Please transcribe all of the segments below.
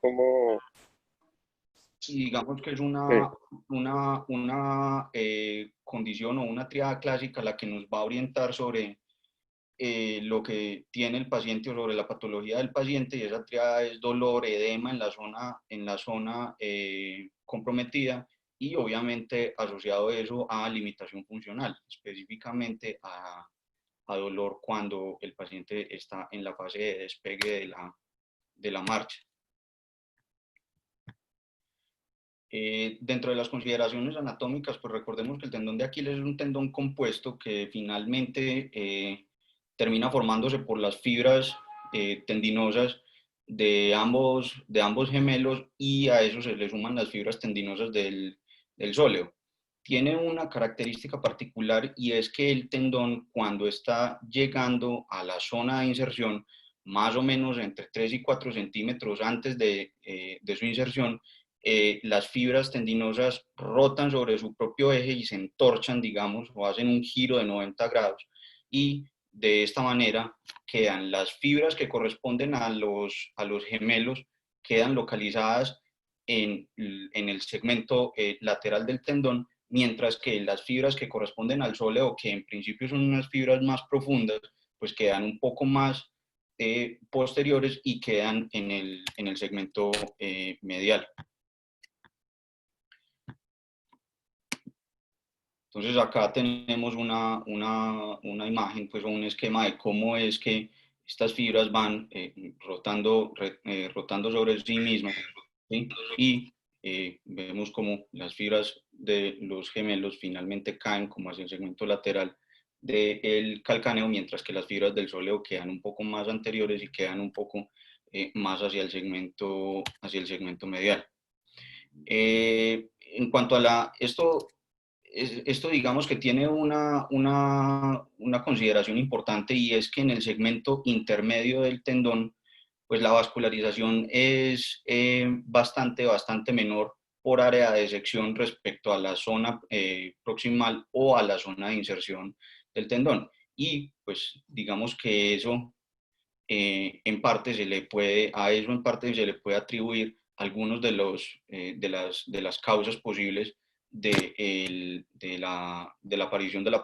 como... Y digamos que es Sí, una condición o una triada clásica la que nos va a orientar sobre lo que tiene el paciente o sobre la patología del paciente, y esa triada es dolor, edema en la zona comprometida, y obviamente asociado eso a limitación funcional, específicamente a dolor cuando el paciente está en la fase de despegue de la marcha. Dentro de las consideraciones anatómicas, pues recordemos que el tendón de Aquiles es un tendón compuesto que finalmente termina formándose por las fibras tendinosas de ambos gemelos, y a eso se le suman las fibras tendinosas del sóleo. Tiene una característica particular, y es que el tendón, cuando está llegando a la zona de inserción, más o menos entre 3 y 4 centímetros antes de su inserción, las fibras tendinosas rotan sobre su propio eje y se entorchan, digamos, o hacen un giro de 90 grados, y de esta manera quedan las fibras que corresponden a los gemelos, quedan localizadas en el segmento lateral del tendón, mientras que las fibras que corresponden al sóleo, que en principio son unas fibras más profundas, pues quedan un poco más posteriores y quedan en el segmento medial. Entonces acá tenemos una imagen, pues, o un esquema de cómo es que estas fibras van rotando sobre sí mismas, ¿sí? Y vemos como las fibras de los gemelos finalmente caen como hacia el segmento lateral del calcáneo, mientras que las fibras del sóleo quedan un poco más anteriores y quedan un poco más hacia el segmento medial. En cuanto a esto digamos que tiene una consideración importante, y es que en el segmento intermedio del tendón, pues la vascularización es bastante menor por área de sección respecto a la zona proximal o a la zona de inserción del tendón. Y pues digamos que eso en parte a eso en parte se le puede atribuir algunos de las causas posibles de la aparición de la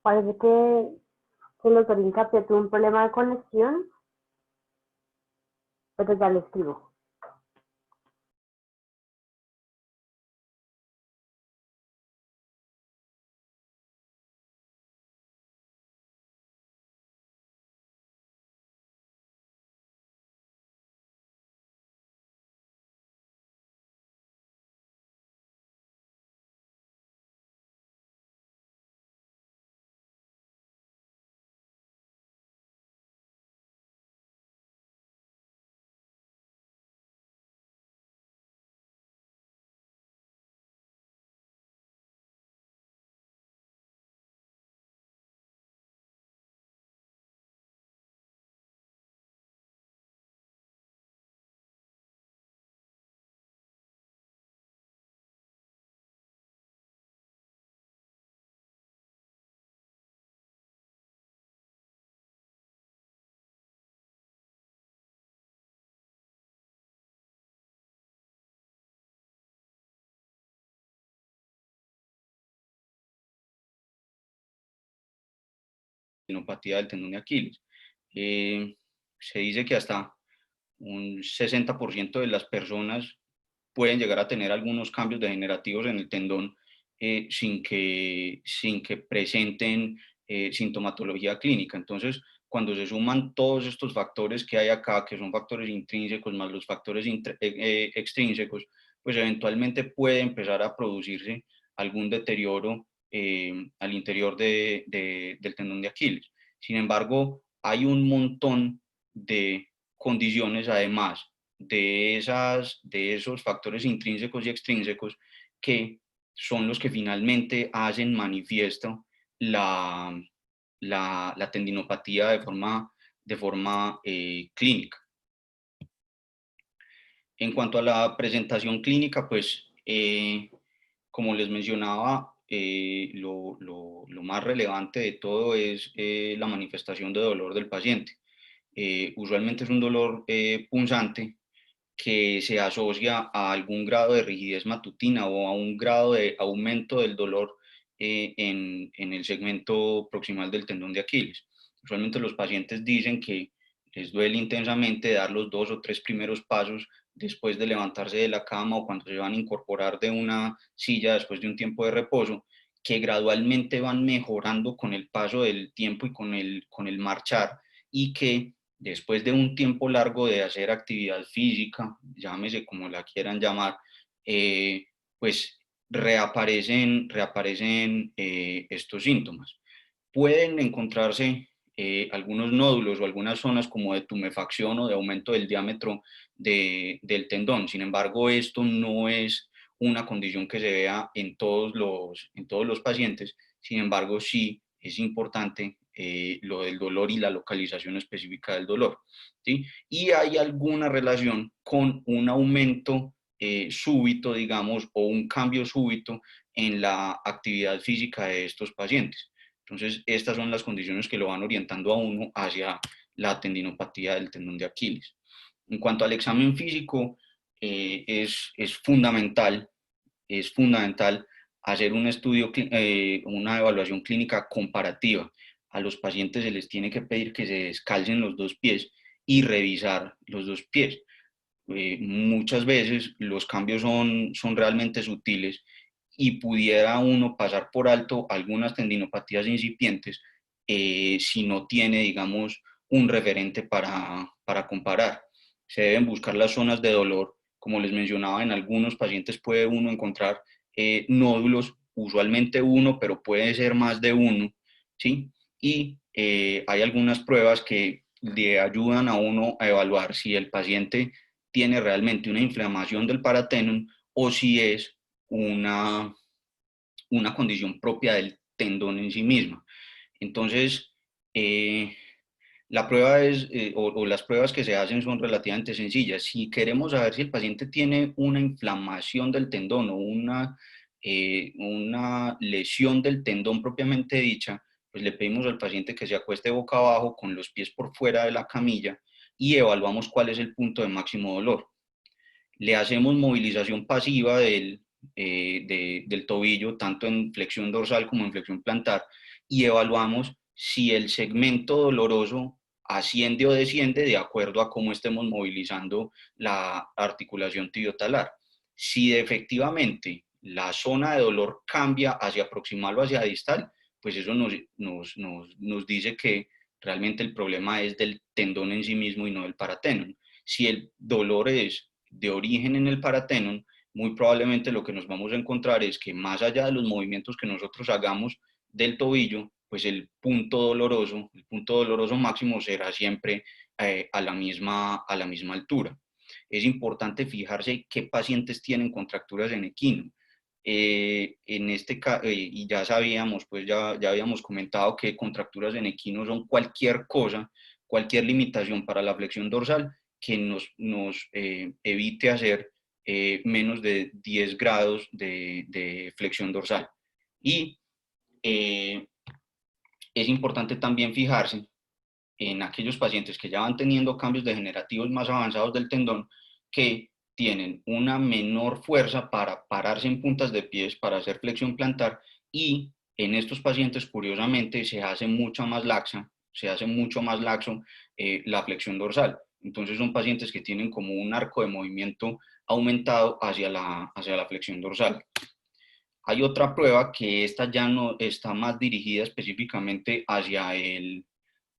Parece que el doctor Hincapié tuvo un problema de conexión, pero ya le escribo. tendinopatía del tendón de Aquiles. Se dice que hasta un 60% de las personas pueden llegar a tener algunos cambios degenerativos en el tendón sin que presenten sintomatología clínica. Entonces, cuando se suman todos estos factores que hay acá, que son factores intrínsecos más los factores extrínsecos, pues eventualmente puede empezar a producirse algún deterioro al interior del tendón de Aquiles. Sin embargo, hay un montón de condiciones, además de esos factores intrínsecos y extrínsecos, que son los que finalmente hacen manifiesto la tendinopatía de forma clínica. En cuanto a la presentación clínica, pues como les mencionaba, lo más relevante de todo es la manifestación de dolor del paciente. Usualmente es un dolor punzante que se asocia a algún grado de rigidez matutina o a un grado de aumento del dolor en el segmento proximal del tendón de Aquiles. Usualmente los pacientes dicen que les duele intensamente dar los 2 o 3 primeros pasos después de levantarse de la cama o cuando se van a incorporar de una silla después de un tiempo de reposo, que gradualmente van mejorando con el paso del tiempo y con el marchar, y que después de un tiempo largo de hacer actividad física, llámese como la quieran llamar, pues reaparecen estos síntomas. Pueden encontrarse algunos nódulos o algunas zonas como de tumefacción o de aumento del diámetro del tendón. Sin embargo, esto no es una condición que se vea en todos los pacientes. Sin embargo, sí es importante lo del dolor y la localización específica del dolor, ¿sí? Y hay alguna relación con un aumento súbito, digamos, o un cambio súbito en la actividad física de estos pacientes. Entonces, estas son las condiciones que lo van orientando a uno hacia la tendinopatía del tendón de Aquiles. En cuanto al examen físico, es fundamental hacer un estudio, una evaluación clínica comparativa. A los pacientes se les tiene que pedir que se descalcen los 2 pies y revisar los 2 pies. Muchas veces los cambios son realmente sutiles y pudiera uno pasar por alto algunas tendinopatías incipientes si no tiene, digamos, un referente para comparar. Se deben buscar las zonas de dolor. Como les mencionaba, en algunos pacientes puede uno encontrar nódulos, usualmente uno, pero puede ser más de uno, ¿sí? Y hay algunas pruebas que le ayudan a uno a evaluar si el paciente tiene realmente una inflamación del paratendón o si es una condición propia del tendón en sí misma. Entonces, la prueba o las pruebas que se hacen son relativamente sencillas. Si queremos saber si el paciente tiene una inflamación del tendón o una lesión del tendón propiamente dicha, pues le pedimos al paciente que se acueste boca abajo con los pies por fuera de la camilla y evaluamos cuál es el punto de máximo dolor. Le hacemos movilización pasiva del tobillo, tanto en flexión dorsal como en flexión plantar, y evaluamos si el segmento doloroso asciende o desciende de acuerdo a cómo estemos movilizando la articulación tibiotalar. Si efectivamente la zona de dolor cambia hacia proximal o hacia distal, pues eso nos dice que realmente el problema es del tendón en sí mismo y no del paratendón. Si el dolor es de origen en el paratendón, muy probablemente lo que nos vamos a encontrar es que más allá de los movimientos que nosotros hagamos del tobillo, pues el punto doloroso máximo será siempre a la misma altura. Es importante fijarse qué pacientes tienen contracturas en equino. En este y ya sabíamos, pues ya habíamos comentado que contracturas en equino son cualquier cosa, cualquier limitación para la flexión dorsal que nos evite hacer menos de 10 grados de flexión dorsal. Y es importante también fijarse en aquellos pacientes que ya van teniendo cambios degenerativos más avanzados del tendón, que tienen una menor fuerza para pararse en puntas de pies, para hacer flexión plantar, y en estos pacientes, curiosamente, se hace mucho más laxo la flexión dorsal. Entonces son pacientes que tienen como un arco de movimiento aumentado hacia la flexión dorsal. Hay otra prueba que esta ya no está más dirigida específicamente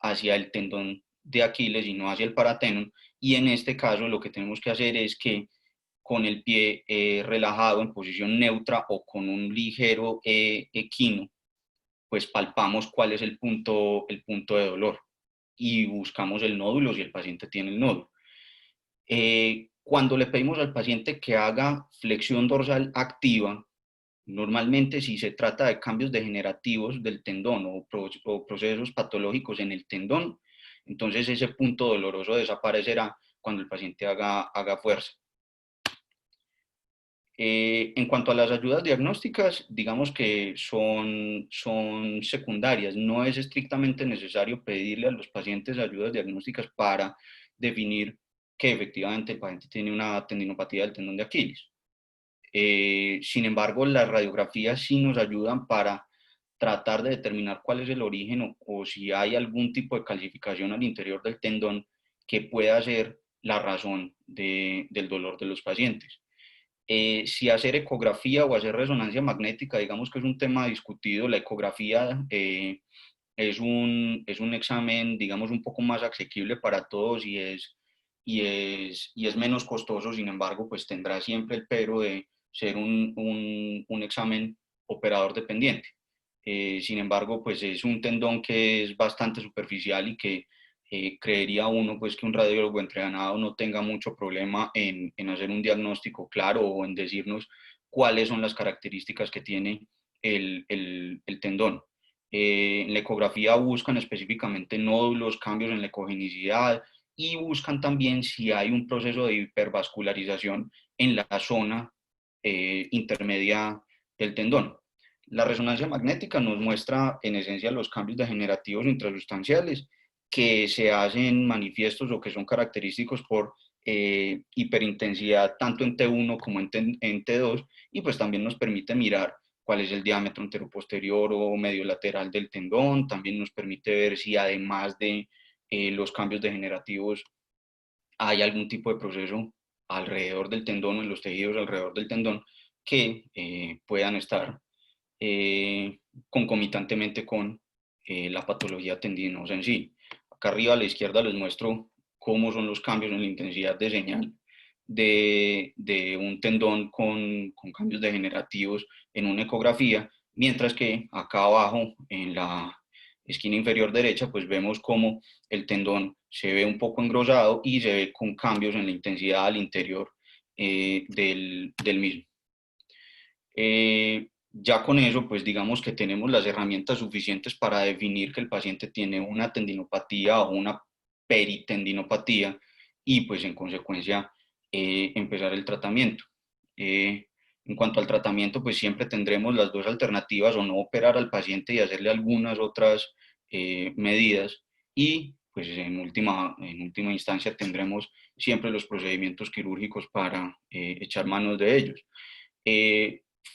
hacia el tendón de Aquiles y no hacia el paratendón, y en este caso lo que tenemos que hacer es que con el pie relajado en posición neutra o con un ligero equino, pues palpamos cuál es el punto de dolor y buscamos el nódulo si el paciente tiene el nódulo. Cuando le pedimos al paciente que haga flexión dorsal activa, normalmente si se trata de cambios degenerativos del tendón o procesos patológicos en el tendón, entonces ese punto doloroso desaparecerá cuando el paciente haga fuerza. En cuanto a las ayudas diagnósticas, digamos que son secundarias. No es estrictamente necesario pedirle a los pacientes ayudas diagnósticas para definir que efectivamente el paciente tiene una tendinopatía del tendón de Aquiles. Sin embargo, las radiografías sí nos ayudan para tratar de determinar cuál es el origen o si hay algún tipo de calcificación al interior del tendón que pueda ser la razón del dolor de los pacientes. Si hacer ecografía o hacer resonancia magnética, digamos que es un tema discutido. La ecografía es un examen, digamos, un poco más asequible para todos y es menos costoso. Sin embargo, pues tendrá siempre el pero de ser un examen operador dependiente. Sin embargo, pues es un tendón que es bastante superficial y que creería uno pues que un radiólogo entrenado no tenga mucho problema en hacer un diagnóstico claro o en decirnos cuáles son las características que tiene el tendón. En la ecografía buscan específicamente nódulos, cambios en la ecogenicidad y buscan también si hay un proceso de hipervascularización en la zona intermedia del tendón. La resonancia magnética nos muestra en esencia los cambios degenerativos intrasustanciales que se hacen manifiestos o que son característicos por hiperintensidad tanto en T1 como en T2, y pues también nos permite mirar cuál es el diámetro anteroposterior o medio lateral del tendón. También nos permite ver si además de los cambios degenerativos hay algún tipo de proceso alrededor del tendón o en los tejidos alrededor del tendón que puedan estar concomitantemente con la patología tendinosa en sí. Acá arriba a la izquierda les muestro cómo son los cambios en la intensidad de señal de un tendón con cambios degenerativos en una ecografía, mientras que acá abajo en la esquina inferior derecha pues vemos cómo el tendón se ve un poco engrosado y se ve con cambios en la intensidad al interior del mismo. Ya con eso, pues digamos que tenemos las herramientas suficientes para definir que el paciente tiene una tendinopatía o una peritendinopatía y pues en consecuencia empezar el tratamiento. En cuanto al tratamiento, pues siempre tendremos las dos alternativas: o no operar al paciente y hacerle algunas otras medidas, y pues en última instancia tendremos siempre los procedimientos quirúrgicos para echar manos de ellos.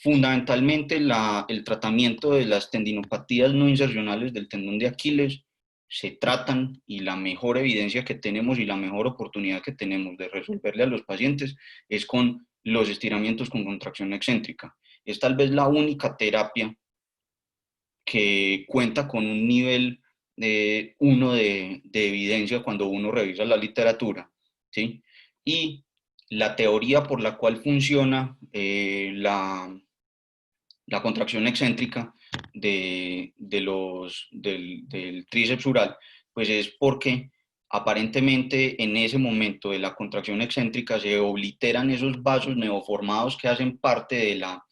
Fundamentalmente el tratamiento de las tendinopatías no insercionales del tendón de Aquiles se tratan, y la mejor evidencia que tenemos y la mejor oportunidad que tenemos de resolverle a los pacientes es con los estiramientos con contracción excéntrica. Es tal vez la única terapia que cuenta con un nivel 1 de evidencia cuando uno revisa la literatura, ¿sí? Y la teoría por la cual funciona la contracción excéntrica del tríceps ural, pues es porque aparentemente en ese momento de la contracción excéntrica se obliteran esos vasos neoformados que hacen parte de la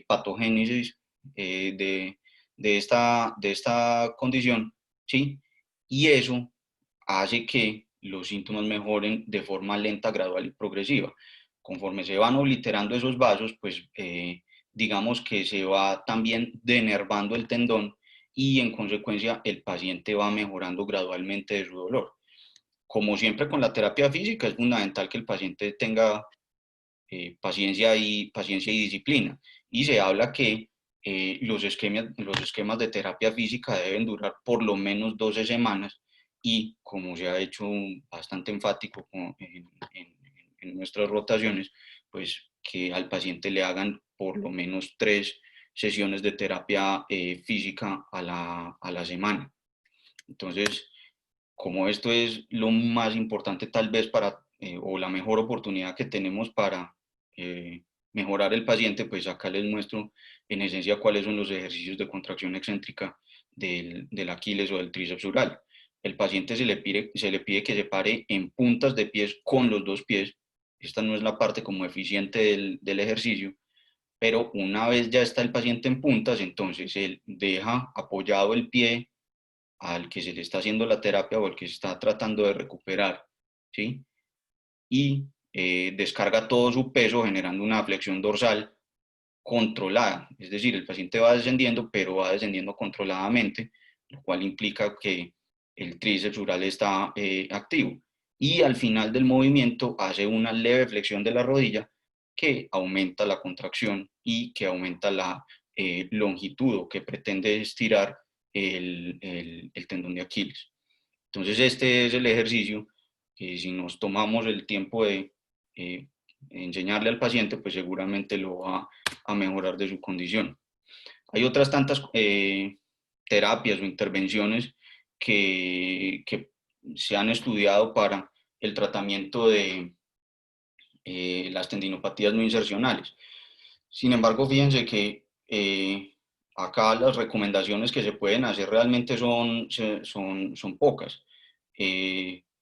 patogénesis de esta condición, ¿sí? Y eso hace que los síntomas mejoren de forma lenta, gradual y progresiva. Conforme se van obliterando esos vasos, pues digamos que se va también denervando el tendón y en consecuencia el paciente va mejorando gradualmente de su dolor. Como siempre con la terapia física, es fundamental que el paciente tenga paciencia y disciplina. Y se habla que los esquemas de terapia física deben durar por lo menos 12 semanas, y como se ha hecho bastante enfático en nuestras rotaciones, pues que al paciente le hagan por lo menos 3 sesiones de terapia física a la semana. Entonces, como esto es lo más importante tal vez para, o la mejor oportunidad que tenemos para mejorar el paciente, pues acá les muestro en esencia cuáles son los ejercicios de contracción excéntrica del Aquiles o del tríceps sural. El paciente se le pide que se pare en puntas de pies con los dos pies. Esta no es la parte como eficiente del ejercicio, pero una vez ya está el paciente en puntas, entonces él deja apoyado el pie al que se le está haciendo la terapia o al que se está tratando de recuperar, ¿sí? Y descarga todo su peso generando una flexión dorsal controlada, es decir, el paciente va descendiendo, pero va descendiendo controladamente, lo cual implica que el tríceps sural está activo. Y al final del movimiento hace una leve flexión de la rodilla que aumenta la contracción y que aumenta la longitud o que pretende estirar el tendón de Aquiles. Entonces este es el ejercicio que si nos tomamos el tiempo de eh, enseñarle al paciente, pues seguramente lo va a mejorar de su condición. Hay otras tantas terapias o intervenciones que se han estudiado para el tratamiento de las tendinopatías no insercionales. Sin embargo, fíjense que acá las recomendaciones que se pueden hacer realmente son pocas.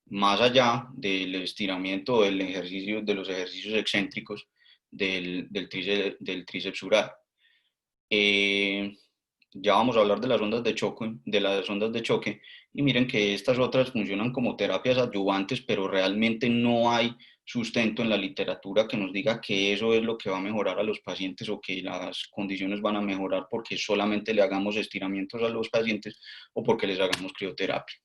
Más allá del estiramiento del ejercicio, de los ejercicios excéntricos del tríceps sural. Eh, ya vamos a hablar de las ondas de choque, y miren que estas otras funcionan como terapias adyuvantes, pero realmente no hay sustento en la literatura que nos diga que eso es lo que va a mejorar a los pacientes o que las condiciones van a mejorar porque solamente le hagamos estiramientos a los pacientes o porque les hagamos crioterapia.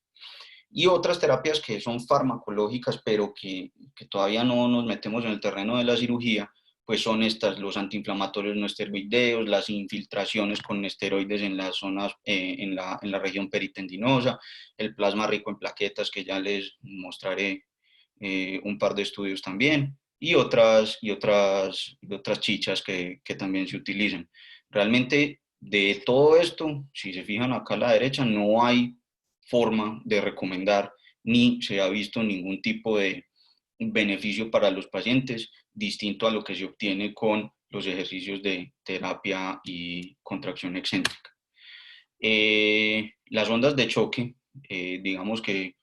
Y otras terapias que son farmacológicas, pero que todavía no nos metemos en el terreno de la cirugía, pues son estas, los antiinflamatorios no esteroideos, las infiltraciones con esteroides en las zonas, en la región peritendinosa, el plasma rico en plaquetas, que ya les mostraré un par de estudios también, y otras chichas que también se utilizan. Realmente de todo esto, si se fijan acá a la derecha, no hay forma de recomendar ni se ha visto ningún tipo de beneficio para los pacientes distinto a lo que se obtiene con los ejercicios de terapia y contracción excéntrica. Las ondas de choque, digamos que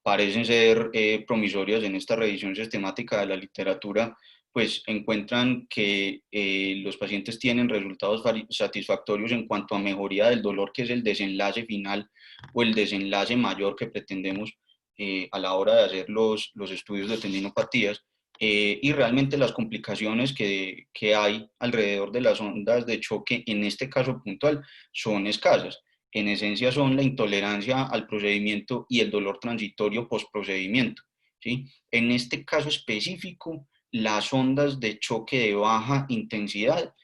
parecen ser promisorias en esta revisión sistemática de la literatura, pues encuentran que los pacientes tienen resultados satisfactorios en cuanto a mejoría del dolor, que es el desenlace final o el desenlace mayor que pretendemos a la hora de hacer los estudios de tendinopatías. Y realmente las complicaciones que hay alrededor de las ondas de choque, en este caso puntual, son escasas. En esencia son la intolerancia al procedimiento y el dolor transitorio postprocedimiento, ¿sí? En este caso específico, las ondas de choque de baja intensidad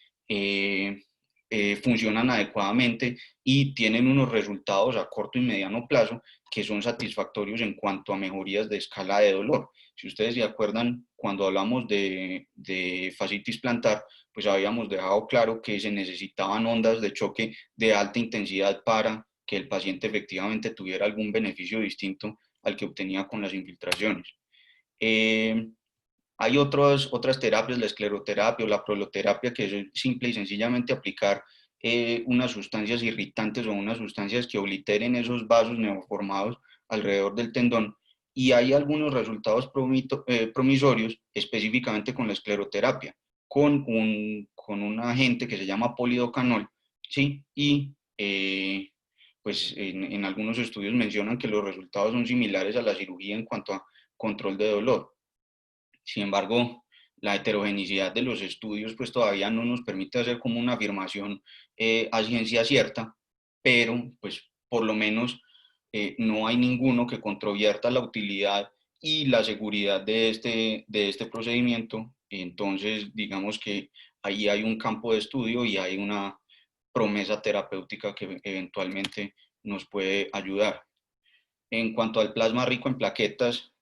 funcionan adecuadamente y tienen unos resultados a corto y mediano plazo que son satisfactorios en cuanto a mejorías de escala de dolor. Si ustedes se acuerdan, cuando hablamos de fascitis plantar, pues habíamos dejado claro que se necesitaban ondas de choque de alta intensidad para que el paciente efectivamente tuviera algún beneficio distinto al que obtenía con las infiltraciones. Hay otras terapias, la escleroterapia o la proloterapia, que es simple y sencillamente aplicar unas sustancias irritantes o unas sustancias que obliteren esos vasos neoformados alrededor del tendón. Y hay algunos resultados promisorios, específicamente con la escleroterapia, con un agente que se llama polidocanol, ¿sí? Y pues en algunos estudios mencionan que los resultados son similares a la cirugía en cuanto a control de dolor. Sin embargo, la heterogeneidad de los estudios pues todavía no nos permite hacer como una afirmación a ciencia cierta, pero pues por lo menos no hay ninguno que controvierta la utilidad y la seguridad de este procedimiento. Entonces, digamos que ahí hay un campo de estudio y hay una promesa terapéutica que eventualmente nos puede ayudar. En cuanto al plasma rico en plaquetas,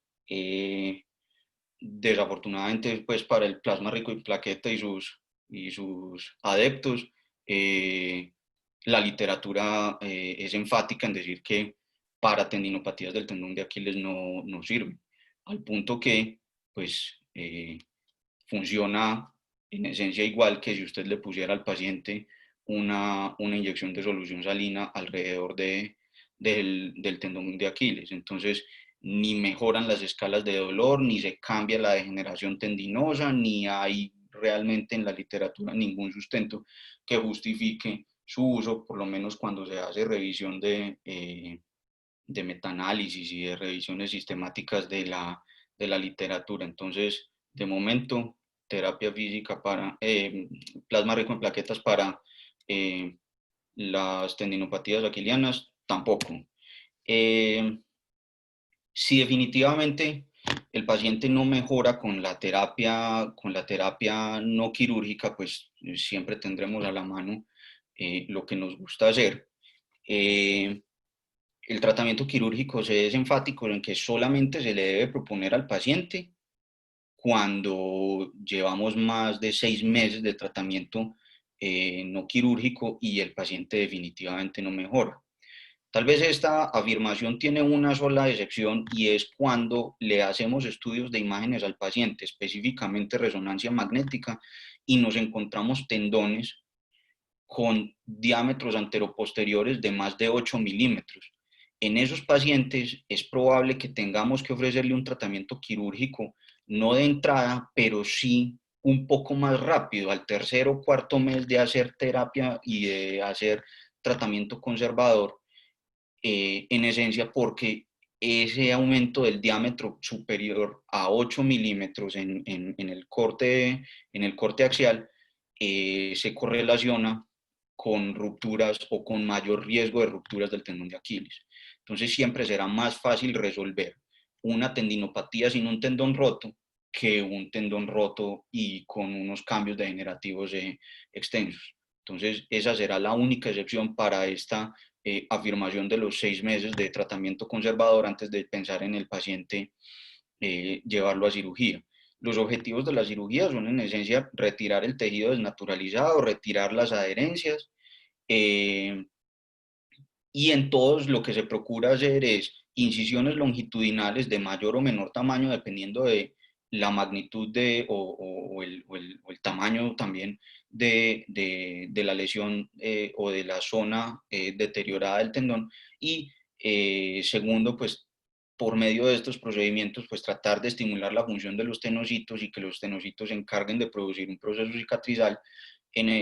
desafortunadamente, pues para el plasma rico en plaqueta y sus adeptos, la literatura es enfática en decir que para tendinopatías del tendón de Aquiles no sirve, al punto que pues funciona en esencia igual que si usted le pusiera al paciente una inyección de solución salina alrededor del tendón de Aquiles. Entonces, ni mejoran las escalas de dolor, ni se cambia la degeneración tendinosa, ni hay realmente en la literatura ningún sustento que justifique su uso, por lo menos cuando se hace revisión de metaanálisis y de revisiones sistemáticas de la literatura. Entonces, de momento, terapia física para plasma rico en plaquetas para las tendinopatías aquilianas, tampoco. Si definitivamente el paciente no mejora con la terapia no quirúrgica, pues siempre tendremos a la mano lo que nos gusta hacer. El tratamiento quirúrgico se es enfático en que solamente se le debe proponer al paciente cuando llevamos más de 6 meses de tratamiento no quirúrgico y el paciente definitivamente no mejora. Tal vez esta afirmación tiene una sola excepción y es cuando le hacemos estudios de imágenes al paciente, específicamente resonancia magnética, y nos encontramos tendones con diámetros anteroposteriores de más de 8 milímetros. En esos pacientes es probable que tengamos que ofrecerle un tratamiento quirúrgico, no de entrada, pero sí un poco más rápido, al tercer o cuarto mes de hacer terapia y de hacer tratamiento conservador, en esencia porque ese aumento del diámetro superior a 8 milímetros en el corte axial se correlaciona con rupturas o con mayor riesgo de rupturas del tendón de Aquiles. Entonces siempre será más fácil resolver una tendinopatía sin un tendón roto que un tendón roto y con unos cambios degenerativos extensos. Entonces esa será la única excepción para esta afirmación de los 6 meses de tratamiento conservador antes de pensar en el paciente llevarlo a cirugía. Los objetivos de la cirugía son en esencia retirar el tejido desnaturalizado, retirar las adherencias, y en todos lo que se procura hacer es incisiones longitudinales de mayor o menor tamaño dependiendo de la magnitud o el tamaño también de la lesión o de la zona deteriorada del tendón. Y segundo, pues por medio de estos procedimientos, pues tratar de estimular la función de los tenocitos y que los tenocitos se encarguen de producir un proceso cicatrizal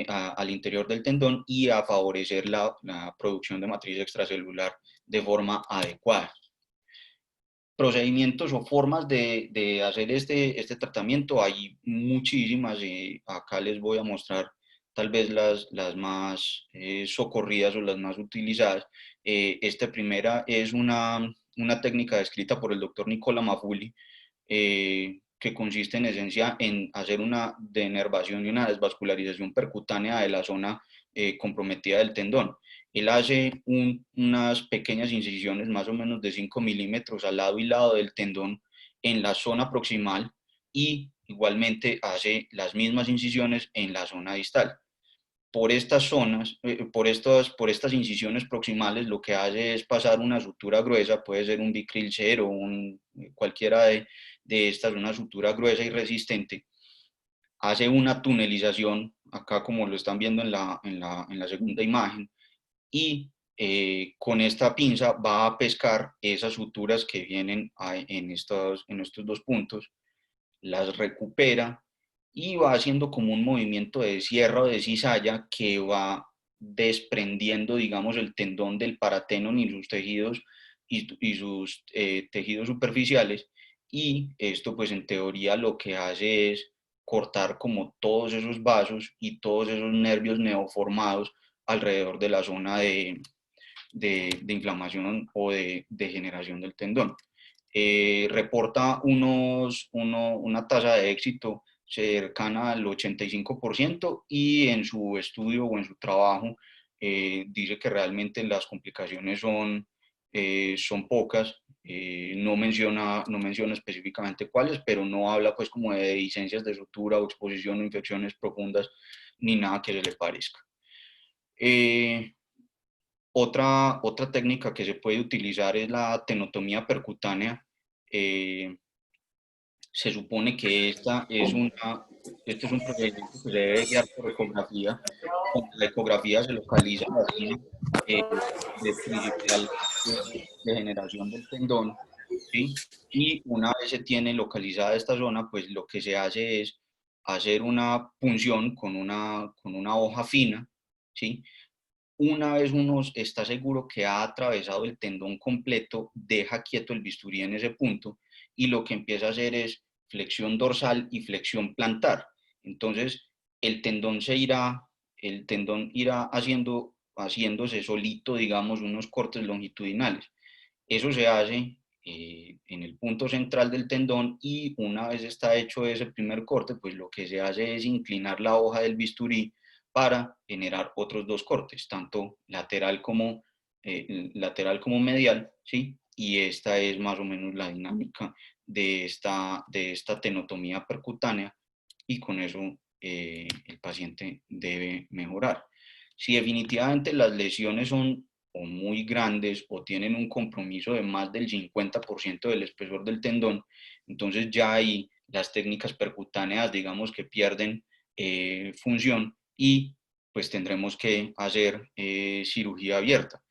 al interior del tendón y a favorecer la producción de matriz extracelular de forma adecuada. Procedimientos o formas de hacer este tratamiento hay muchísimas y acá les voy a mostrar tal vez las más socorridas o las más utilizadas. Esta primera es una técnica descrita por el doctor Nicola Mafuli, que consiste en esencia en hacer una denervación y una desvascularización percutánea de la zona comprometida del tendón. Él hace unas pequeñas incisiones, más o menos de 5 milímetros al lado y lado del tendón en la zona proximal y igualmente hace las mismas incisiones en la zona distal. Por estas zonas, por estas incisiones proximales, lo que hace es pasar una sutura gruesa, puede ser un Vicryl 0 o cualquiera de estas, una sutura gruesa y resistente, hace una tunelización, acá como lo están viendo en la segunda imagen, y con esta pinza va a pescar esas suturas que vienen en estos dos puntos, las recupera y va haciendo como un movimiento de sierra o de cizalla que va desprendiendo, digamos, el tendón del paratendón y sus tejidos y sus tejidos superficiales, y esto pues en teoría lo que hace es cortar como todos esos vasos y todos esos nervios neoformados alrededor de la zona de inflamación o de degeneración del tendón. Reporta una tasa de éxito cercana al 85% y en su estudio o en su trabajo dice que realmente las complicaciones son pocas. No menciona específicamente cuáles, pero no habla pues como de dehiscencias de sutura o exposición o infecciones profundas ni nada que se le parezca. Otra técnica que se puede utilizar es la tenotomía percutánea. Se supone que este es un procedimiento que se debe guiar por ecografía. Cuando la ecografía se localiza la zona de principal degeneración del tendón, ¿sí? Y una vez se tiene localizada esta zona, pues lo que se hace es hacer una punción con una hoja fina, ¿sí? Una vez uno está seguro que ha atravesado el tendón completo, deja quieto el bisturí en ese punto y lo que empieza a hacer es flexión dorsal y flexión plantar. Entonces, el tendón irá haciéndose solito, digamos, unos cortes longitudinales. Eso se hace en el punto central del tendón y una vez está hecho ese primer corte, pues lo que se hace es inclinar la hoja del bisturí para generar otros dos cortes, tanto lateral como medial, ¿sí? Y esta es más o menos la dinámica de esta tenotomía percutánea y con eso el paciente debe mejorar. Si definitivamente las lesiones son o muy grandes o tienen un compromiso de más del 50% del espesor del tendón, entonces ya ahí las técnicas percutáneas digamos que pierden función y pues tendremos que hacer cirugía abierta.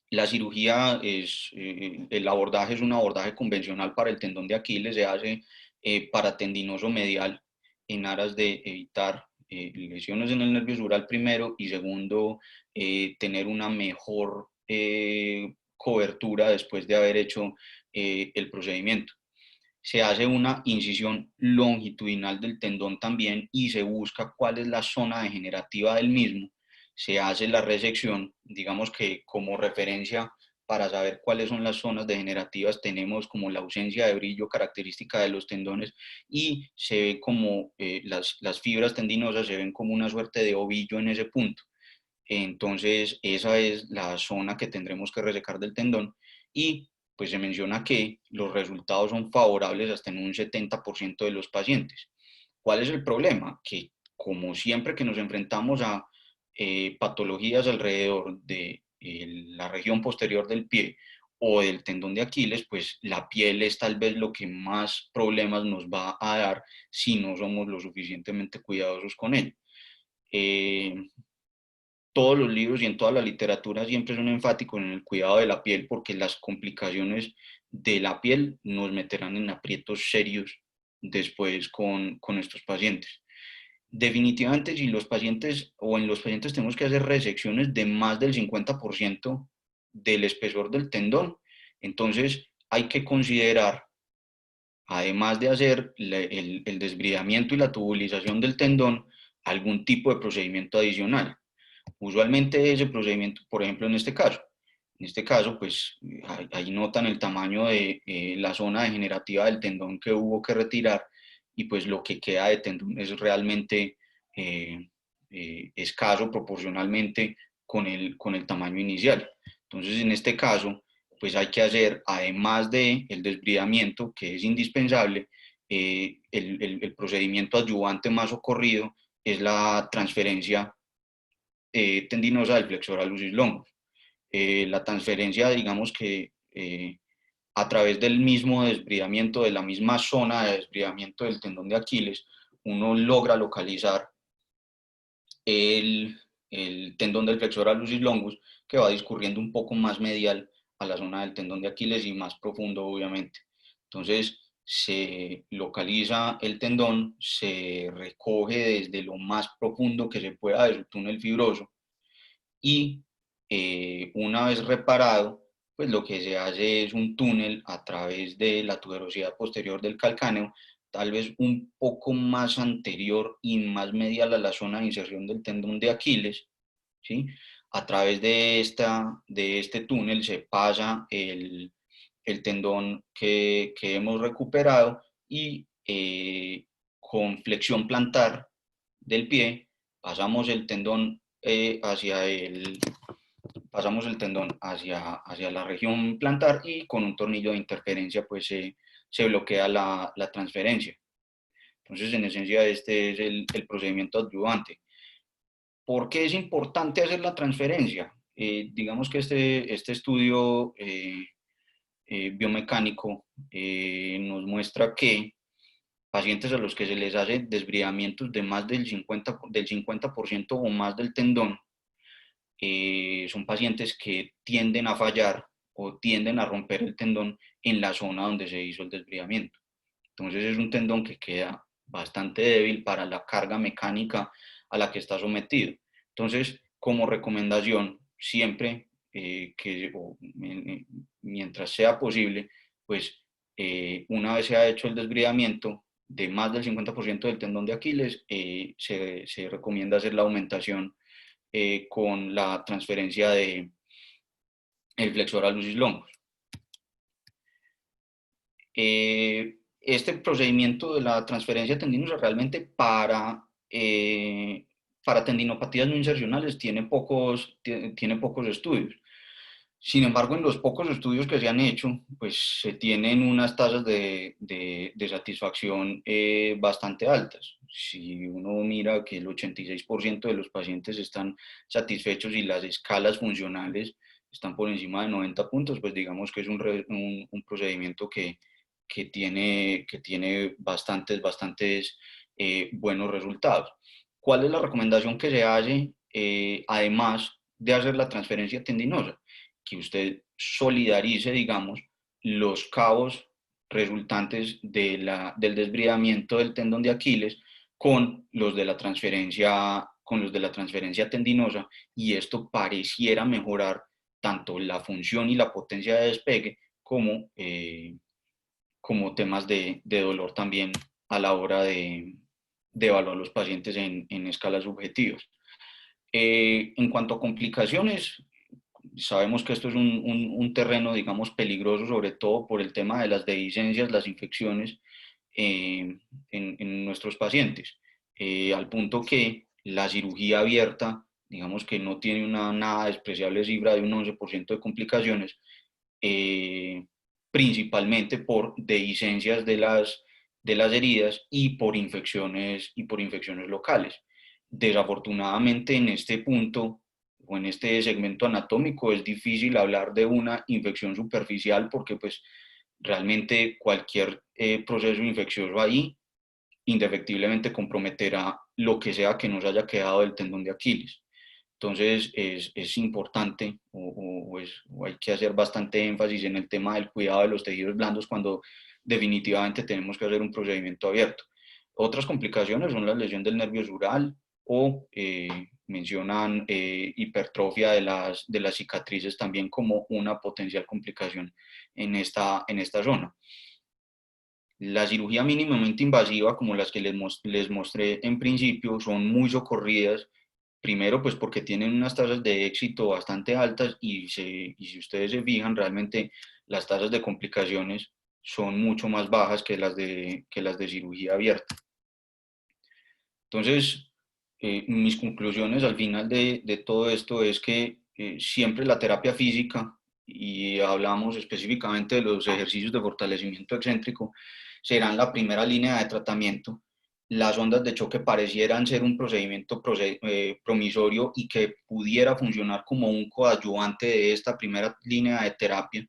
La cirugía el abordaje es un abordaje convencional para el tendón de Aquiles, se hace paratendinoso medial en aras de evitar lesiones en el nervio sural primero y segundo, tener una mejor cobertura después de haber hecho el procedimiento. Se hace una incisión longitudinal del tendón también y se busca cuál es la zona degenerativa del mismo. Se hace la resección, digamos que como referencia para saber cuáles son las zonas degenerativas tenemos como la ausencia de brillo característica de los tendones y se ve como las fibras tendinosas se ven como una suerte de ovillo en ese punto. Entonces esa es la zona que tendremos que resecar del tendón y pues se menciona que los resultados son favorables hasta en un 70% de los pacientes. ¿Cuál es el problema? Que como siempre que nos enfrentamos a patologías alrededor de la región posterior del pie o del tendón de Aquiles, pues la piel es tal vez lo que más problemas nos va a dar si no somos lo suficientemente cuidadosos con él. Todos los libros y en toda la literatura siempre son enfáticos en el cuidado de la piel porque las complicaciones de la piel nos meterán en aprietos serios después con estos pacientes. Definitivamente, si los pacientes o en los pacientes tenemos que hacer resecciones de más del 50% del espesor del tendón, entonces hay que considerar, además de hacer el desbridamiento y la tubulización del tendón, algún tipo de procedimiento adicional. Usualmente ese procedimiento, por ejemplo, en este caso, pues ahí notan el tamaño de la zona degenerativa del tendón que hubo que retirar y pues lo que queda de tendón es realmente escaso proporcionalmente con el tamaño inicial. Entonces, en este caso, pues hay que hacer, además del desbridamiento, que es indispensable, el procedimiento adyuvante más socorrido es la transferencia tendinosa del flexor alucis longus. La transferencia, digamos que a través del mismo desbridamiento, de la misma zona de desbridamiento del tendón de Aquiles, uno logra localizar el tendón del flexor alucis longus que va discurriendo un poco más medial a la zona del tendón de Aquiles y más profundo, obviamente. Entonces, se localiza el tendón, se recoge desde lo más profundo que se pueda de su túnel fibroso y una vez reparado, pues lo que se hace es un túnel a través de la tuberosidad posterior del calcáneo, tal vez un poco más anterior y más medial a la zona de inserción del tendón de Aquiles, ¿sí? A través de este túnel se pasa el tendón que hemos recuperado y con flexión plantar del pie pasamos el tendón pasamos el tendón hacia la región plantar y con un tornillo de interferencia pues se bloquea la transferencia. Entonces, en esencia, este es el procedimiento adyuvante. ¿Por qué es importante hacer la transferencia? Digamos que este estudio biomecánico nos muestra que pacientes a los que se les hace desbridamientos de más del 50% o más del tendón, son pacientes que tienden a fallar o tienden a romper el tendón en la zona donde se hizo el desbridamiento. Entonces es un tendón que queda bastante débil para la carga mecánica a la que está sometido. Entonces, como recomendación, siempre mientras sea posible, pues una vez se ha hecho el desbridamiento de más del 50% del tendón de Aquiles, se recomienda hacer la aumentación con la transferencia de el flexor al lucis longus. Este procedimiento de la transferencia tendinosa realmente para tendinopatías no insercionales tiene pocos estudios. Sin embargo, en los pocos estudios que se han hecho, pues se tienen unas tasas de satisfacción bastante altas. Si uno mira que el 86% de los pacientes están satisfechos y las escalas funcionales están por encima de 90 puntos, pues digamos que es un procedimiento que tiene bastantes buenos resultados. ¿Cuál es la recomendación que se hace además de hacer la transferencia tendinosa? Que usted solidarice, digamos, los cabos resultantes del desbridamiento del tendón de Aquiles con los de la transferencia tendinosa, y esto pareciera mejorar tanto la función y la potencia de despegue como temas de dolor también a la hora de evaluar los pacientes en escalas subjetivas. En cuanto a complicaciones, sabemos que esto es un terreno, digamos, peligroso, sobre todo por el tema de las dehiscencias, las infecciones en nuestros pacientes, al punto que la cirugía abierta, digamos que no tiene una nada despreciable cifra de un 11% de complicaciones, principalmente por dehiscencias de las heridas y por infecciones locales. Desafortunadamente, en este punto o en este segmento anatómico es difícil hablar de una infección superficial, porque pues realmente cualquier proceso infeccioso ahí indefectiblemente comprometerá lo que sea que nos haya quedado del tendón de Aquiles. Entonces es importante o hay que hacer bastante énfasis en el tema del cuidado de los tejidos blandos cuando definitivamente tenemos que hacer un procedimiento abierto. Otras complicaciones son la lesión del nervio sural o mencionan hipertrofia de las cicatrices también como una potencial complicación en esta zona. La cirugía mínimamente invasiva, como las que les mostré en principio, son muy socorridas. Primero, pues porque tienen unas tasas de éxito bastante altas, y si ustedes se fijan, realmente las tasas de complicaciones son mucho más bajas que las de cirugía abierta. Entonces, mis conclusiones al final de todo esto es que siempre la terapia física, y hablamos específicamente de los ejercicios de fortalecimiento excéntrico, serán la primera línea de tratamiento. Las ondas de choque parecieran ser un procedimiento promisorio y que pudiera funcionar como un coadyuvante de esta primera línea de terapia.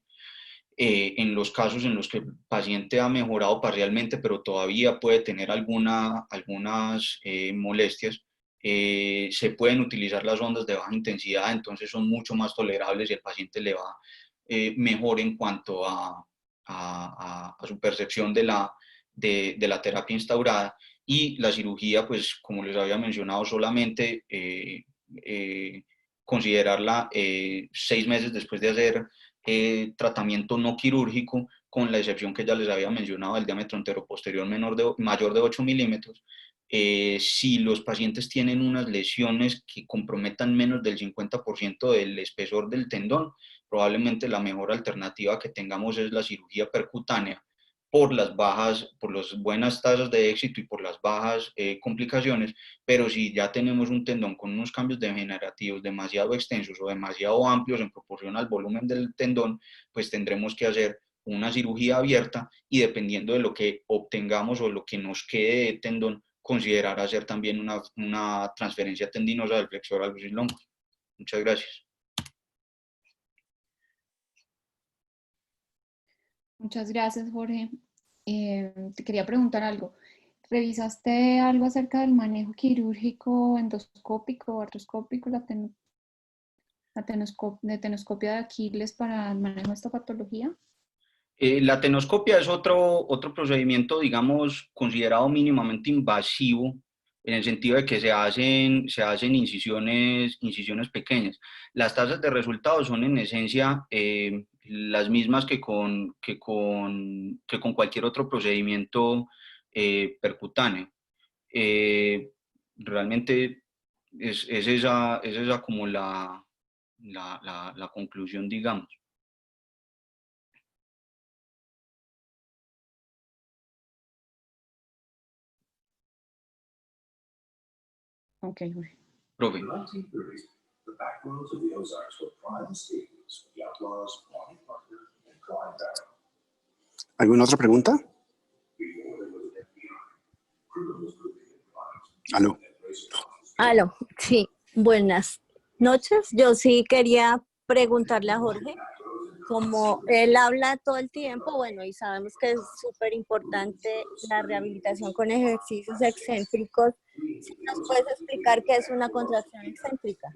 En los casos en los que el paciente ha mejorado parcialmente, pero todavía puede tener algunas molestias, se pueden utilizar las ondas de baja intensidad, entonces son mucho más tolerables y el paciente le va mejor en cuanto a su percepción de la terapia instaurada. Y la cirugía, pues como les había mencionado, solamente considerarla 6 meses después de hacer tratamiento no quirúrgico, con la excepción que ya les había mencionado del diámetro anteroposterior mayor de 8 milímetros. Si los pacientes tienen unas lesiones que comprometan menos del 50% del espesor del tendón, probablemente la mejor alternativa que tengamos es la cirugía percutánea, por las buenas tasas de éxito y por las bajas complicaciones. Pero si ya tenemos un tendón con unos cambios degenerativos demasiado extensos o demasiado amplios en proporción al volumen del tendón, pues tendremos que hacer una cirugía abierta, y dependiendo de lo que obtengamos o lo que nos quede de tendón, considerar hacer también una transferencia tendinosa del flexor al lumbar. Muchas gracias. Muchas gracias, Jorge. Te quería preguntar algo. ¿Revisaste algo acerca del manejo quirúrgico endoscópico o artroscópico, la tenoscopia de Aquiles para el manejo de esta patología? La tenoscopia es otro procedimiento, digamos, considerado mínimamente invasivo, en el sentido de que se hacen incisiones pequeñas. Las tasas de resultados son en esencia las mismas que con cualquier otro procedimiento percutáneo. Realmente es esa como la conclusión, digamos. Ok, Jorge. Profe. ¿Alguna otra pregunta? ¿Aló? Aló, sí, buenas noches. Yo sí quería preguntarle a Jorge, como él habla todo el tiempo, bueno, y sabemos que es súper importante la rehabilitación con ejercicios excéntricos. ¿Sí nos puedes explicar qué es una contracción excéntrica?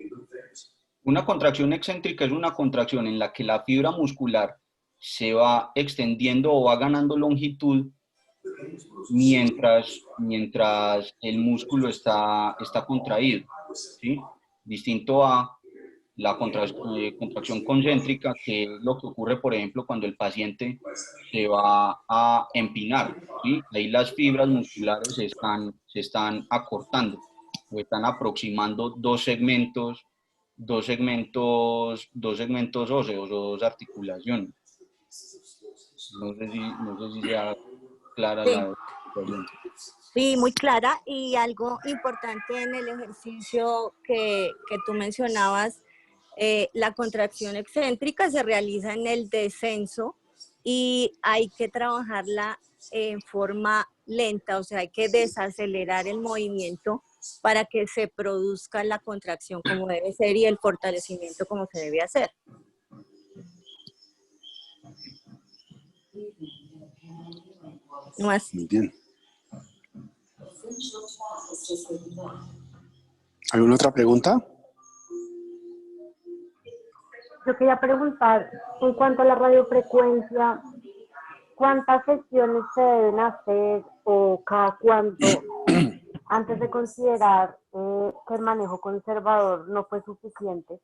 Una contracción excéntrica es una contracción en la que la fibra muscular se va extendiendo o va ganando longitud mientras el músculo está contraído, ¿sí? Distinto a la contracción concéntrica, que es lo que ocurre, por ejemplo, cuando el paciente se va a empinar, ¿sí? Ahí las fibras musculares se están acortando o están aproximando dos segmentos óseos o dos articulaciones. No sé si sea clara Sí. la situación. Sí, muy clara. Y algo importante en el ejercicio que tú mencionabas, la contracción excéntrica se realiza en el descenso y hay que trabajarla en forma lenta, o sea, hay que desacelerar el movimiento para que se produzca la contracción como debe ser y el fortalecimiento como se debe hacer. No más. Muy bien. ¿Alguna otra pregunta? Yo quería preguntar, en cuanto a la radiofrecuencia, ¿cuántas sesiones se deben hacer o cada cuánto antes de considerar que el manejo conservador no fue suficiente?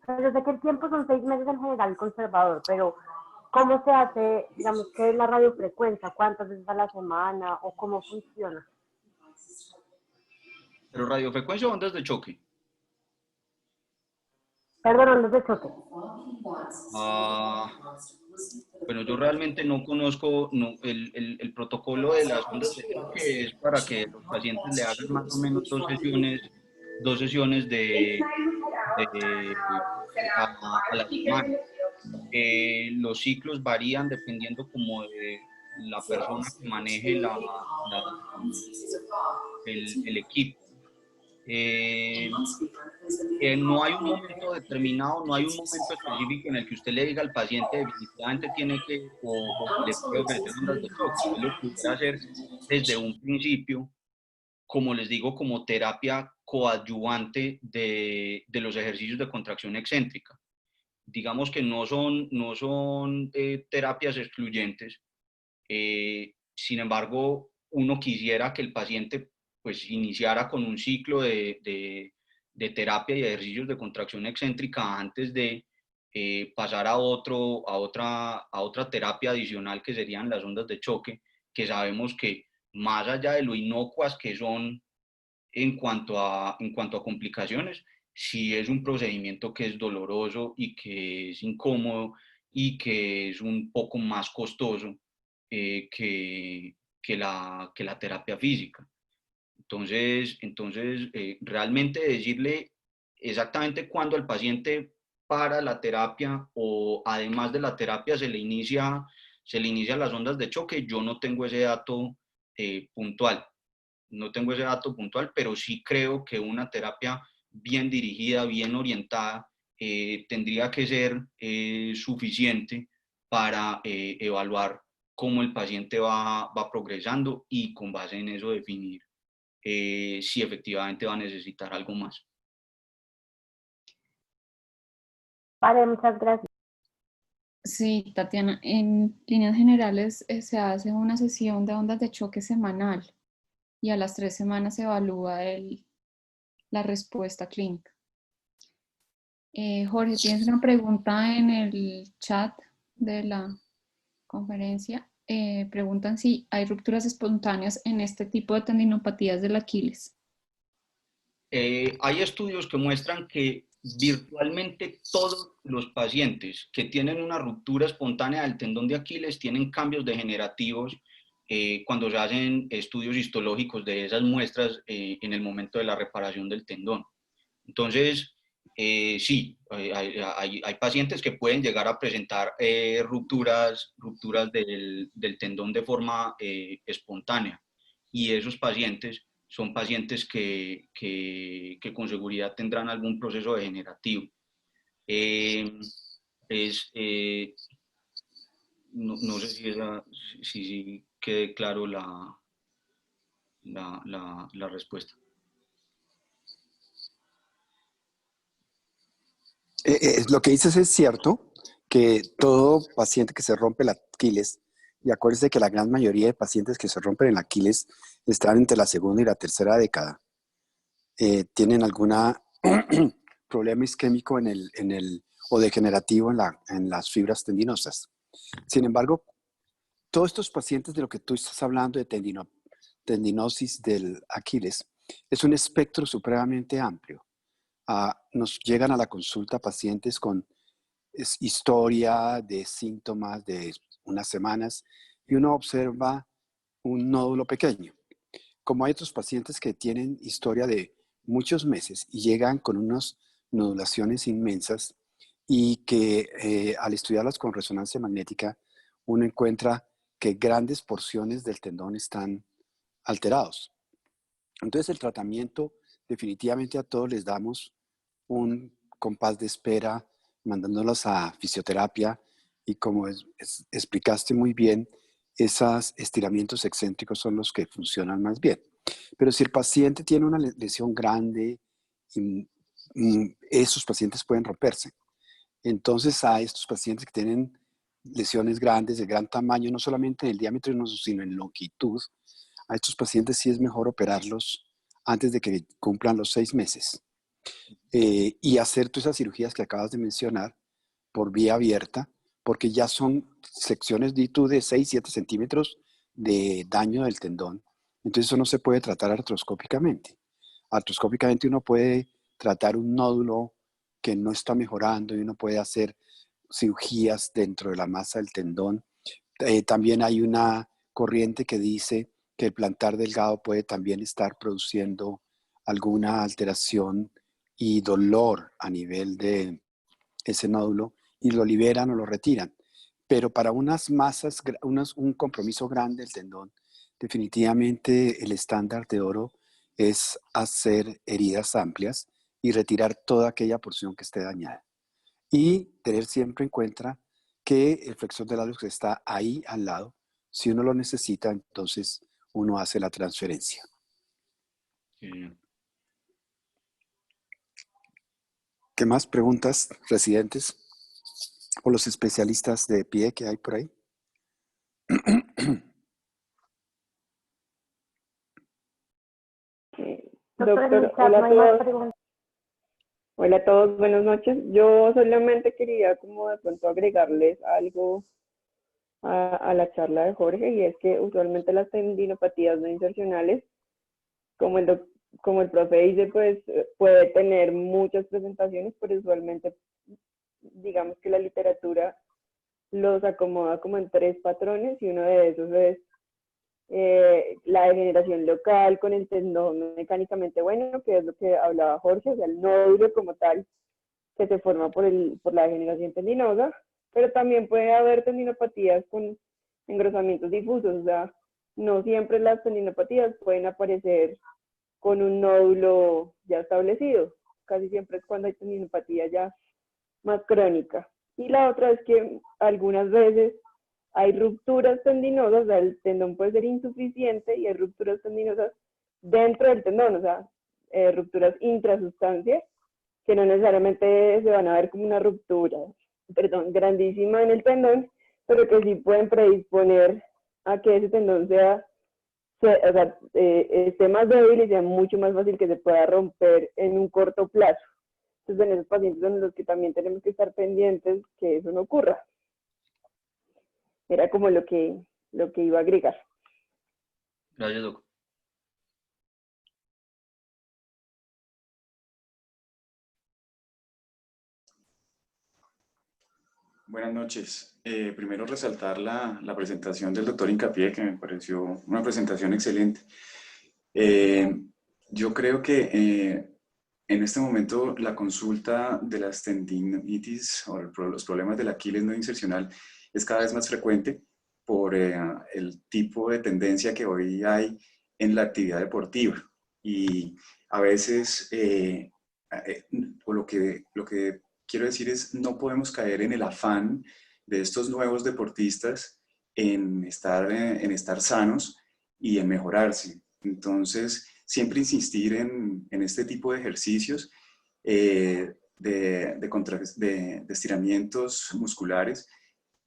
Yo sé que el tiempo son 6 meses en general conservador, pero ¿cómo se hace, digamos, qué es la radiofrecuencia? ¿Cuántas veces a la semana o cómo funciona? Pero radiofrecuencia o ondas de choque. Perdón, ondas de choque. Bueno, yo realmente no conozco el protocolo de las ondas de choque, es para que los pacientes le hagan más o menos dos sesiones a la semana. Los ciclos varían dependiendo como de la persona que maneje el equipo. No hay un momento determinado, no hay un momento específico en el que usted le diga al paciente definitivamente tiene que o le puede ofrecer ondas de choque. Usted lo pudiera hacer desde un principio, como les digo, como terapia coadyuvante de los ejercicios de contracción excéntrica. Digamos que no son terapias excluyentes. Sin embargo, uno quisiera que el paciente pues iniciara con un ciclo de terapia y ejercicios de contracción excéntrica antes de pasar a otra terapia adicional, que serían las ondas de choque, que sabemos que más allá de lo inocuas que son en cuanto a complicaciones, sí es un procedimiento que es doloroso y que es incómodo y que es un poco más costoso que la terapia física. Entonces realmente decirle exactamente cuándo el paciente para la terapia o además de la terapia se le inicia las ondas de choque, yo no tengo ese dato puntual. no tengo ese dato puntual, pero sí creo que una terapia bien dirigida, bien orientada, tendría que ser suficiente para evaluar cómo el paciente va progresando y con base en eso definir si efectivamente va a necesitar algo más. Vale, muchas gracias. Sí, Tatiana, en líneas generales se hace una sesión de ondas de choque semanal y a las 3 semanas se evalúa la respuesta clínica. Jorge, tienes una pregunta en el chat de la conferencia. Preguntan si hay rupturas espontáneas en este tipo de tendinopatías del Aquiles. Hay estudios que muestran que virtualmente todos los pacientes que tienen una ruptura espontánea del tendón de Aquiles tienen cambios degenerativos cuando se hacen estudios histológicos de esas muestras en el momento de la reparación del tendón. Entonces, sí, hay pacientes que pueden llegar a presentar rupturas del tendón de forma espontánea, y esos pacientes son pacientes que con seguridad tendrán algún proceso degenerativo. No sé si quede claro la respuesta. Lo que dices es cierto, que todo paciente que se rompe el Aquiles, y acuérdense que la gran mayoría de pacientes que se rompen el Aquiles están entre la segunda y la tercera década, tienen alguna problema isquémico o degenerativo en las fibras tendinosas. Sin embargo, todos estos pacientes de lo que tú estás hablando de tendinosis del Aquiles es un espectro supremamente amplio. Nos llegan a la consulta pacientes con historia de síntomas de unas semanas y uno observa un nódulo pequeño. Como hay otros pacientes que tienen historia de muchos meses y llegan con unas nodulaciones inmensas y que al estudiarlas con resonancia magnética uno encuentra que grandes porciones del tendón están alterados. Entonces el tratamiento, definitivamente a todos les damos un compás de espera, mandándolos a fisioterapia, y como explicaste muy bien, esos estiramientos excéntricos son los que funcionan más bien. Pero si el paciente tiene una lesión grande, esos pacientes pueden romperse. Entonces a estos pacientes que tienen lesiones grandes de gran tamaño, no solamente en el diámetro, sino en longitud, a estos pacientes sí es mejor operarlos antes de que cumplan los 6 meses. Y hacer todas esas cirugías que acabas de mencionar por vía abierta, porque ya son secciones de 6, 7 centímetros de daño del tendón. Entonces eso no se puede tratar artroscópicamente. Artroscópicamente uno puede tratar un nódulo que no está mejorando y uno puede hacer cirugías dentro de la masa del tendón. También hay una corriente que dice que el plantar delgado puede también estar produciendo alguna alteración y dolor a nivel de ese nódulo, y lo liberan o lo retiran. Pero para unas masas, un compromiso grande del tendón, definitivamente el estándar de oro es hacer heridas amplias y retirar toda aquella porción que esté dañada. Y tener siempre en cuenta que el flexor de labios está ahí al lado. Si uno lo necesita, entonces uno hace la transferencia. Sí. ¿Qué más preguntas, residentes o los especialistas de pie que hay por ahí? Doctor, hola a todos. Hola a todos, buenas noches. Yo solamente quería como de pronto agregarles algo a la charla de Jorge, y es que usualmente las tendinopatías no insercionales, como el profe dice, pues puede tener muchas presentaciones, pero usualmente digamos que la literatura los acomoda como en 3 patrones, y uno de esos es la degeneración local con el tendón mecánicamente bueno, que es lo que hablaba Jorge, o sea, el nódulo como tal que se forma por la degeneración tendinosa, pero también puede haber tendinopatías con engrosamientos difusos, o sea, no siempre las tendinopatías pueden aparecer con un nódulo ya establecido. Casi siempre es cuando hay tendinopatía ya más crónica. Y la otra es que algunas veces hay rupturas tendinosas, o sea, el tendón puede ser insuficiente y hay rupturas tendinosas dentro del tendón, o sea, rupturas intrasustancia, que no necesariamente se van a ver como una ruptura, grandísima en el tendón, pero que sí pueden predisponer a que ese tendón esté más débil y sea mucho más fácil que se pueda romper en un corto plazo. Entonces, en esos pacientes son los que también tenemos que estar pendientes que eso no ocurra. Era como lo que iba a agregar. Gracias, doctor. Buenas noches. Primero resaltar la presentación del doctor Hincapié, que me pareció una presentación excelente. Yo creo que en este momento la consulta de las tendinitis o los problemas del Aquiles no insercional es cada vez más frecuente por el tipo de tendencia que hoy hay en la actividad deportiva. Y a veces, lo que quiero decir es, no podemos caer en el afán de estos nuevos deportistas en estar sanos y en mejorarse. Entonces, siempre insistir en este tipo de ejercicios de estiramientos musculares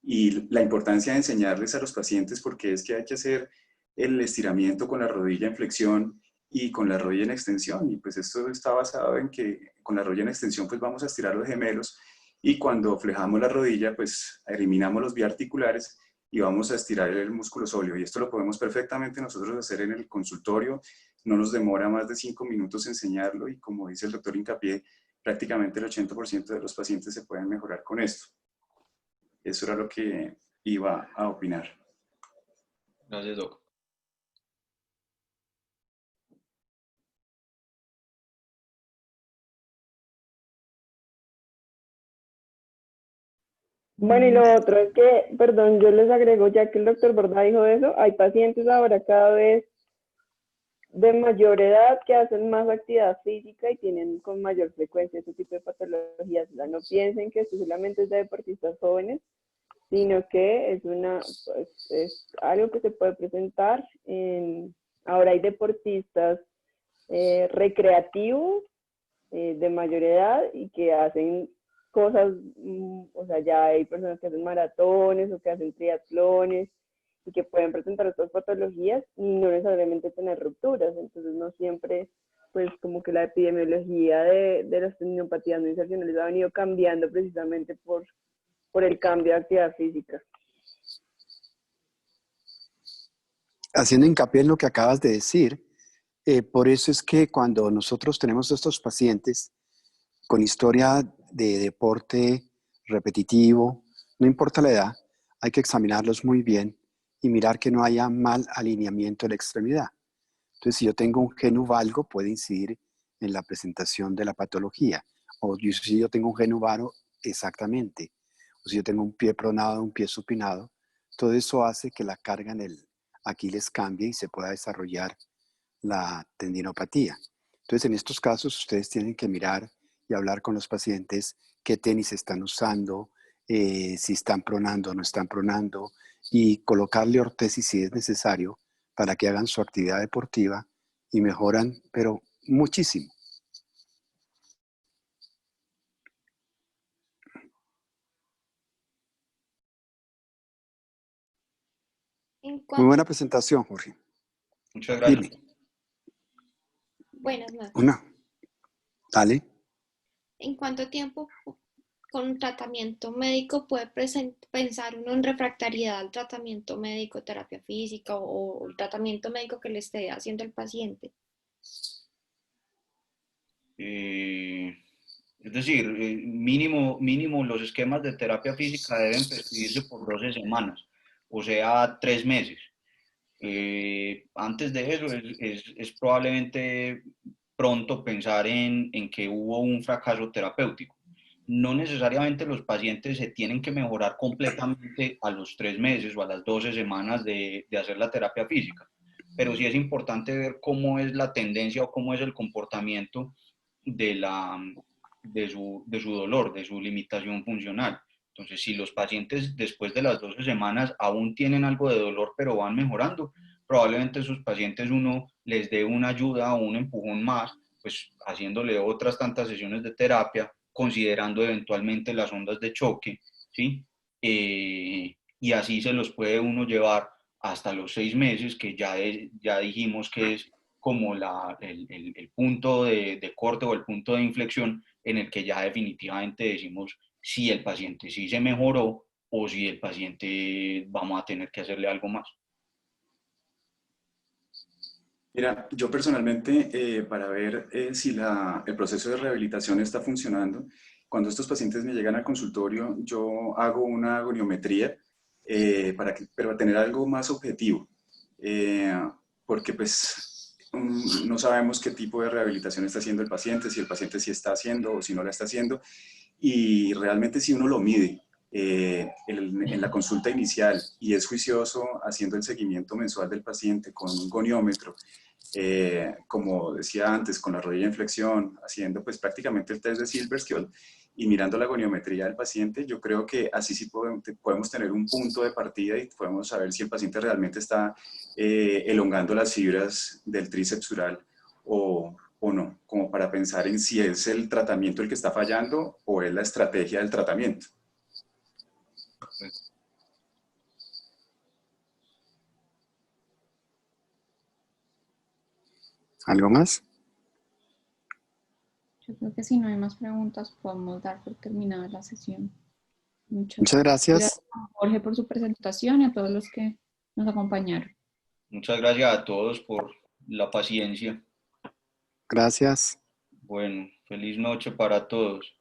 y la importancia de enseñarles a los pacientes porque es que hay que hacer el estiramiento con la rodilla en flexión y con la rodilla en extensión. Y pues esto está basado en que con la rodilla en extensión pues vamos a estirar los gemelos y cuando flejamos la rodilla pues eliminamos los biarticulares y vamos a estirar el músculo sóleo. Y esto lo podemos perfectamente nosotros hacer en el consultorio. No nos demora más de 5 minutos enseñarlo y como dice el doctor Hincapié, prácticamente el 80% de los pacientes se pueden mejorar con esto. Eso era lo que iba a opinar. Gracias, doctor. Bueno, y lo otro es que, perdón, yo les agrego, ya que el doctor Borda dijo eso, hay pacientes ahora cada vez de mayor edad que hacen más actividad física y tienen con mayor frecuencia este tipo de patologías. O sea, no piensen que esto solamente es de deportistas jóvenes, sino que es algo que se puede presentar ahora hay deportistas recreativos de mayor edad y que hacen cosas, o sea, ya hay personas que hacen maratones o que hacen triatlones y que pueden presentar estas patologías y no necesariamente tener rupturas. Entonces no siempre, pues como que la epidemiología de las tendinopatías no insercionales ha venido cambiando precisamente por el cambio de actividad física. Haciendo hincapié en lo que acabas de decir, por eso es que cuando nosotros tenemos estos pacientes con historia de deporte repetitivo, no importa la edad, hay que examinarlos muy bien y mirar que no haya mal alineamiento de la extremidad. Entonces, si yo tengo un genu valgo, puede incidir en la presentación de la patología. O si yo tengo un genu varo, exactamente. O si yo tengo un pie pronado, un pie supinado, todo eso hace que la carga en el Aquiles cambie y se pueda desarrollar la tendinopatía. Entonces, en estos casos, ustedes tienen que mirar y hablar con los pacientes qué tenis están usando, si están pronando o no están pronando, y colocarle ortesis si es necesario para que hagan su actividad deportiva y mejoran, pero muchísimo. Muy buena presentación, Jorge. Muchas gracias. Dime. Buenas noches. Dale. ¿En cuánto tiempo con un tratamiento médico puede pensar uno en refractariedad al tratamiento médico, terapia física o el tratamiento médico que le esté haciendo el paciente? Es decir, mínimo los esquemas de terapia física deben prescribirse por 12 semanas, o sea, 3 meses. Antes de eso es probablemente pronto pensar en que hubo un fracaso terapéutico. no necesariamente los pacientes se tienen que mejorar completamente a los 3 meses o a las 12 semanas de hacer la terapia física, pero sí es importante ver cómo es la tendencia o cómo es el comportamiento de su dolor, de su limitación funcional. Entonces, si los pacientes después de las 12 semanas aún tienen algo de dolor, pero van mejorando, probablemente esos pacientes uno les dé una ayuda o un empujón más, pues haciéndole otras tantas sesiones de terapia, considerando eventualmente las ondas de choque, ¿sí? Y así se los puede uno llevar hasta los 6 meses, que ya dijimos que es como el punto de corte o el punto de inflexión en el que ya definitivamente decimos si el paciente sí se mejoró o si el paciente vamos a tener que hacerle algo más. Mira, yo personalmente, para ver si el proceso de rehabilitación está funcionando, cuando estos pacientes me llegan al consultorio, yo hago una goniometría para tener algo más objetivo, porque pues no sabemos qué tipo de rehabilitación está haciendo el paciente, si el paciente sí está haciendo o si no la está haciendo, y realmente si uno lo mide en la consulta inicial y es juicioso haciendo el seguimiento mensual del paciente con un goniómetro, como decía antes, con la rodilla en flexión, haciendo pues prácticamente el test de Silverskill y mirando la goniometría del paciente, yo creo que así sí podemos tener un punto de partida y podemos saber si el paciente realmente está elongando las fibras del tríceps sural o no, como para pensar en si es el tratamiento el que está fallando o es la estrategia del tratamiento. ¿Algo más? Yo creo que si no hay más preguntas, podemos dar por terminada la sesión. Muchas gracias. Gracias, Jorge, por su presentación y a todos los que nos acompañaron. Muchas gracias a todos por la paciencia. Gracias. Bueno, feliz noche para todos.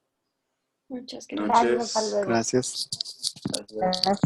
Muchas Noches. gracias. Gracias, hasta luego. Gracias. Gracias. Gracias.